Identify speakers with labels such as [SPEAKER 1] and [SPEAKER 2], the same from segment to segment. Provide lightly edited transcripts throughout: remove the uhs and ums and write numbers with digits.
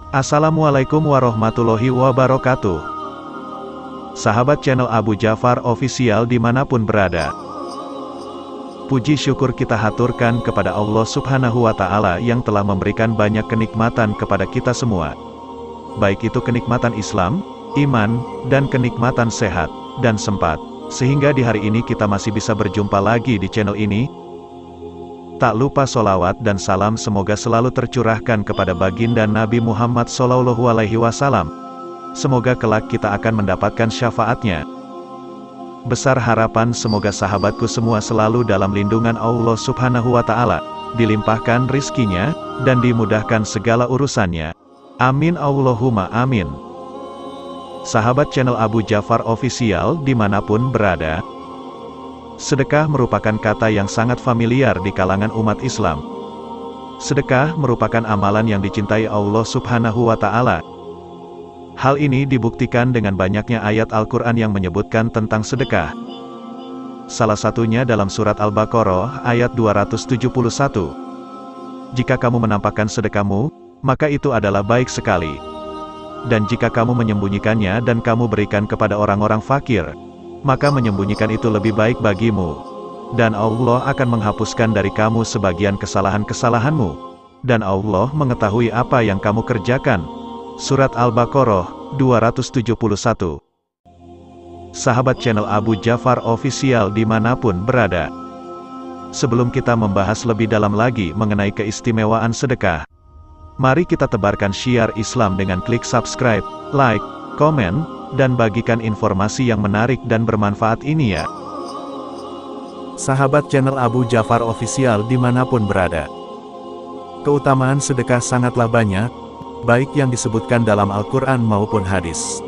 [SPEAKER 1] Assalamualaikum warahmatullahi wabarakatuh. Sahabat channel Abu Jafar Official dimanapun berada. Puji syukur kita haturkan kepada Allah Subhanahu wa Ta'ala yang telah memberikan banyak kenikmatan kepada kita semua. Baik itu kenikmatan Islam, iman, dan kenikmatan sehat dan sempat, sehingga di hari ini kita masih bisa berjumpa lagi di channel ini. Tak lupa sholawat dan salam semoga selalu tercurahkan kepada baginda Nabi Muhammad SAW. Semoga kelak kita akan mendapatkan syafaatnya. Besar harapan semoga sahabatku semua selalu dalam lindungan Allah Subhanahu wa Ta'ala, dilimpahkan rizkinya, dan dimudahkan segala urusannya. Amin Allahumma amin. Sahabat channel Abu Jafar Official dimanapun berada, sedekah merupakan kata yang sangat familiar di kalangan umat Islam. Sedekah merupakan amalan yang dicintai Allah Subhanahu wa Ta'ala. Hal ini dibuktikan dengan banyaknya ayat Al-Quran yang menyebutkan tentang sedekah. Salah satunya dalam surat Al-Baqarah ayat 271. Jika kamu menampakkan sedekahmu, maka itu adalah baik sekali. Dan jika kamu menyembunyikannya dan kamu berikan kepada orang-orang fakir, maka menyembunyikan itu lebih baik bagimu. Dan Allah akan menghapuskan dari kamu sebagian kesalahan-kesalahanmu. Dan Allah mengetahui apa yang kamu kerjakan. Surat Al-Baqarah 271. Sahabat channel Abu Jafar Official dimanapun berada, sebelum kita membahas lebih dalam lagi mengenai keistimewaan sedekah, mari kita tebarkan syiar Islam dengan klik subscribe, like, komen, dan bagikan informasi yang menarik dan bermanfaat ini ya. Sahabat channel Abu Jafar Official dimanapun berada, keutamaan sedekah sangatlah banyak, baik yang disebutkan dalam Al-Quran maupun hadis.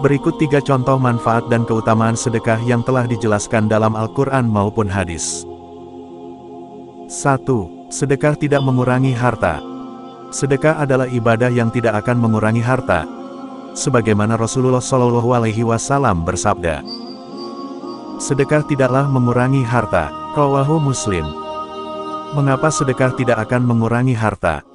[SPEAKER 1] Berikut 3 contoh manfaat dan keutamaan sedekah yang telah dijelaskan dalam Al-Quran maupun hadis. 1. Sedekah tidak mengurangi harta. Sedekah adalah ibadah yang tidak akan mengurangi harta, sebagaimana Rasulullah SAW bersabda, sedekah tidaklah mengurangi harta. Rawahu Muslim. Mengapa sedekah tidak akan mengurangi harta?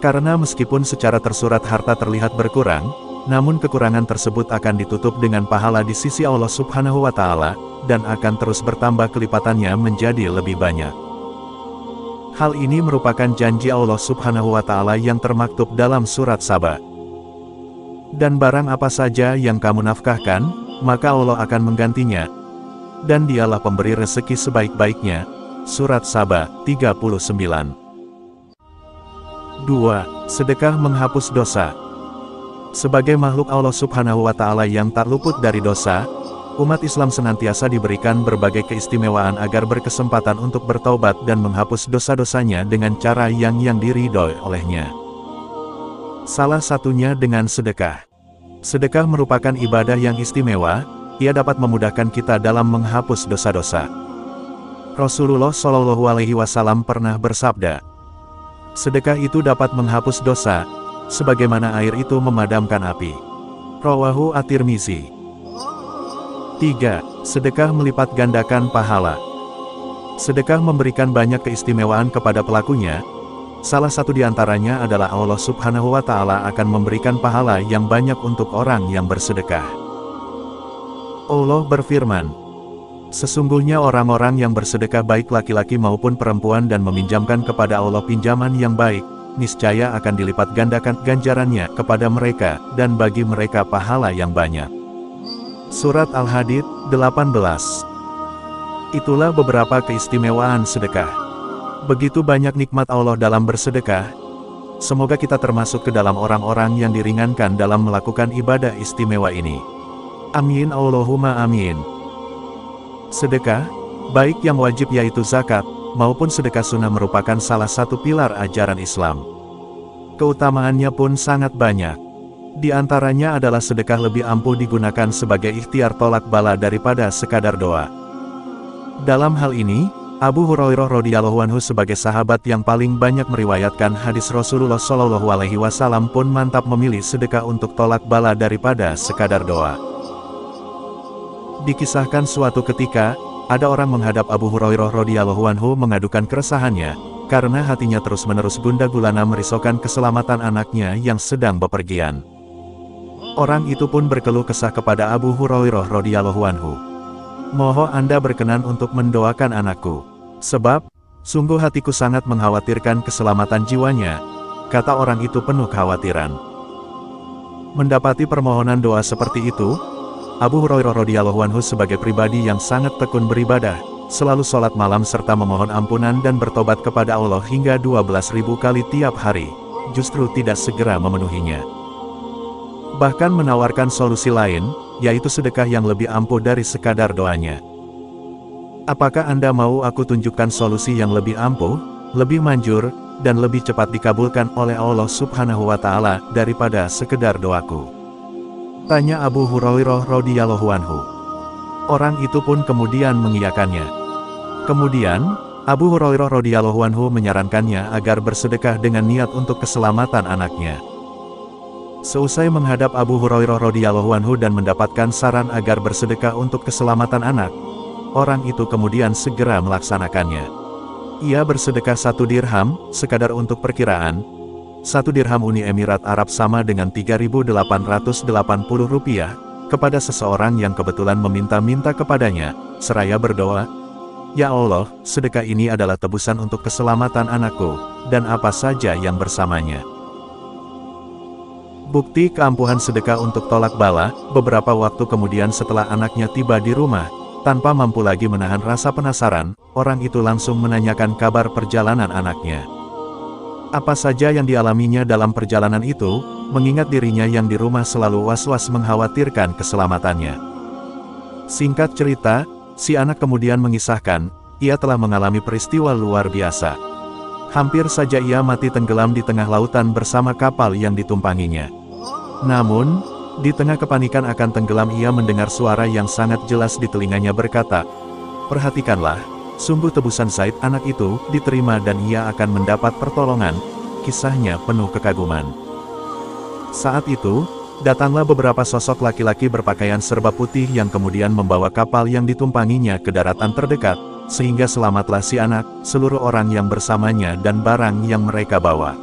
[SPEAKER 1] Karena meskipun secara tersurat harta terlihat berkurang, namun kekurangan tersebut akan ditutup dengan pahala di sisi Allah Subhanahu wa Ta'ala, dan akan terus bertambah kelipatannya menjadi lebih banyak. Hal ini merupakan janji Allah Subhanahu wa Ta'ala yang termaktub dalam surat Saba. Dan barang apa saja yang kamu nafkahkan, maka Allah akan menggantinya. Dan dialah pemberi rezeki sebaik-baiknya. Surat Saba 39. 2. Sedekah menghapus dosa. Sebagai makhluk Allah Subhanahu wa Ta'ala yang tak luput dari dosa, umat Islam senantiasa diberikan berbagai keistimewaan agar berkesempatan untuk bertaubat dan menghapus dosa-dosanya dengan cara yang diridhoi olehnya. Salah satunya dengan sedekah. Sedekah merupakan ibadah yang istimewa, ia dapat memudahkan kita dalam menghapus dosa-dosa. Rasulullah SAW pernah bersabda, sedekah itu dapat menghapus dosa, sebagaimana air itu memadamkan api. Rawahu At-Tirmizi. 3. Sedekah melipat gandakan pahala. Sedekah memberikan banyak keistimewaan kepada pelakunya. Salah satu di antaranya adalah Allah Subhanahu wa Ta'ala akan memberikan pahala yang banyak untuk orang yang bersedekah. Allah berfirman, sesungguhnya orang-orang yang bersedekah baik laki-laki maupun perempuan dan meminjamkan kepada Allah pinjaman yang baik, niscaya akan dilipat gandakan ganjarannya kepada mereka, dan bagi mereka pahala yang banyak. Surat Al-Hadid 18. Itulah beberapa keistimewaan sedekah. Begitu banyak nikmat Allah dalam bersedekah. Semoga kita termasuk ke dalam orang-orang yang diringankan dalam melakukan ibadah istimewa ini. Amin Allahumma amin. Sedekah, baik yang wajib yaitu zakat, maupun sedekah sunnah merupakan salah satu pilar ajaran Islam. Keutamaannya pun sangat banyak. Di antaranya adalah sedekah lebih ampuh digunakan sebagai ikhtiar tolak bala daripada sekadar doa. Dalam hal ini, Abu Hurairah radhiyallahu anhu sebagai sahabat yang paling banyak meriwayatkan hadis Rasulullah SAW pun mantap memilih sedekah untuk tolak bala daripada sekadar doa. Dikisahkan suatu ketika, ada orang menghadap Abu Hurairah radhiyallahu anhu mengadukan keresahannya, karena hatinya terus-menerus Bunda Gulana merisaukan keselamatan anaknya yang sedang bepergian. Orang itu pun berkeluh kesah kepada Abu Hurairah radhiyallahu anhu. "Mohon Anda berkenan untuk mendoakan anakku. Sebab, sungguh hatiku sangat mengkhawatirkan keselamatan jiwanya," kata orang itu penuh kekhawatiran. Mendapati permohonan doa seperti itu, Abu Hurairah radhiyallahu anhu sebagai pribadi yang sangat tekun beribadah, selalu sholat malam serta memohon ampunan dan bertobat kepada Allah hingga 12.000 kali tiap hari, justru tidak segera memenuhinya. Bahkan menawarkan solusi lain, yaitu sedekah yang lebih ampuh dari sekadar doanya. "Apakah Anda mau aku tunjukkan solusi yang lebih ampuh, lebih manjur, dan lebih cepat dikabulkan oleh Allah Subhanahu wa Ta'ala daripada sekedar doaku?" tanya Abu Hurairah radhiyallahu anhu. Orang itu pun kemudian mengiyakannya. Kemudian, Abu Hurairah radhiyallahu anhu menyarankannya agar bersedekah dengan niat untuk keselamatan anaknya. Seusai menghadap Abu Hurairah radhiyallahu anhu dan mendapatkan saran agar bersedekah untuk keselamatan anak, orang itu kemudian segera melaksanakannya. Ia bersedekah 1 dirham, sekadar untuk perkiraan, 1 dirham Uni Emirat Arab sama dengan 3.880 rupiah, kepada seseorang yang kebetulan meminta-minta kepadanya, seraya berdoa, "Ya Allah, sedekah ini adalah tebusan untuk keselamatan anakku, dan apa saja yang bersamanya." Bukti keampuhan sedekah untuk tolak bala, beberapa waktu kemudian setelah anaknya tiba di rumah, tanpa mampu lagi menahan rasa penasaran, orang itu langsung menanyakan kabar perjalanan anaknya. Apa saja yang dialaminya dalam perjalanan itu, mengingat dirinya yang di rumah selalu was-was mengkhawatirkan keselamatannya. Singkat cerita, si anak kemudian mengisahkan, ia telah mengalami peristiwa luar biasa. Hampir saja ia mati tenggelam di tengah lautan bersama kapal yang ditumpanginya. Namun, di tengah kepanikan akan tenggelam ia mendengar suara yang sangat jelas di telinganya berkata, "Perhatikanlah, sungguh tebusan Zaid anak itu diterima dan ia akan mendapat pertolongan." Kisahnya penuh kekaguman. Saat itu, datanglah beberapa sosok laki-laki berpakaian serba putih yang kemudian membawa kapal yang ditumpanginya ke daratan terdekat, sehingga selamatlah si anak, seluruh orang yang bersamanya dan barang yang mereka bawa.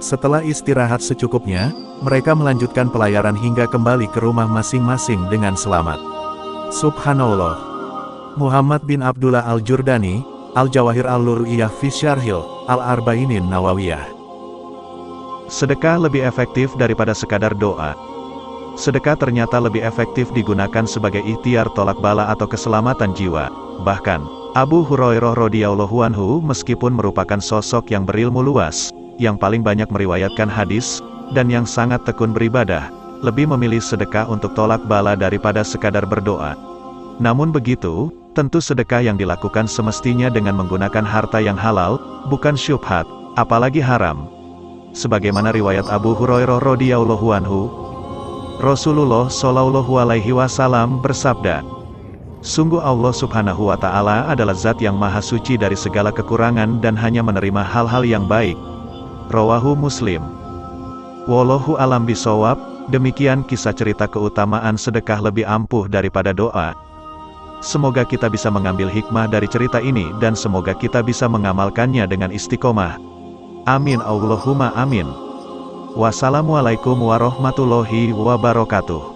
[SPEAKER 1] Setelah istirahat secukupnya, mereka melanjutkan pelayaran hingga kembali ke rumah masing-masing dengan selamat. Subhanallah. Muhammad bin Abdullah Al-Jurdani, Al-Jawahir Al-Lur'iyah fi Syarhil Al-Arba'inin Nawawiyah. Sedekah lebih efektif daripada sekadar doa. Sedekah ternyata lebih efektif digunakan sebagai ikhtiar tolak bala atau keselamatan jiwa. Bahkan, Abu Hurairah radhiyallahu anhu meskipun merupakan sosok yang berilmu luas, yang paling banyak meriwayatkan hadis, dan yang sangat tekun beribadah, lebih memilih sedekah untuk tolak bala daripada sekadar berdoa. Namun begitu, tentu sedekah yang dilakukan semestinya dengan menggunakan harta yang halal, bukan syubhat, apalagi haram. Sebagaimana riwayat Abu Hurairah radhiyallahu anhu, Rasulullah shallallahu alaihi wasallam bersabda, "Sungguh Allah Subhanahu wa Ta'ala adalah Zat yang Maha Suci dari segala kekurangan dan hanya menerima hal-hal yang baik." Rawahu Muslim. Wallahu alam bisawab. Demikian kisah cerita keutamaan sedekah lebih ampuh daripada doa. Semoga kita bisa mengambil hikmah dari cerita ini dan semoga kita bisa mengamalkannya dengan istiqomah. Amin Allahumma amin. Wassalamualaikum warahmatullahi wabarakatuh.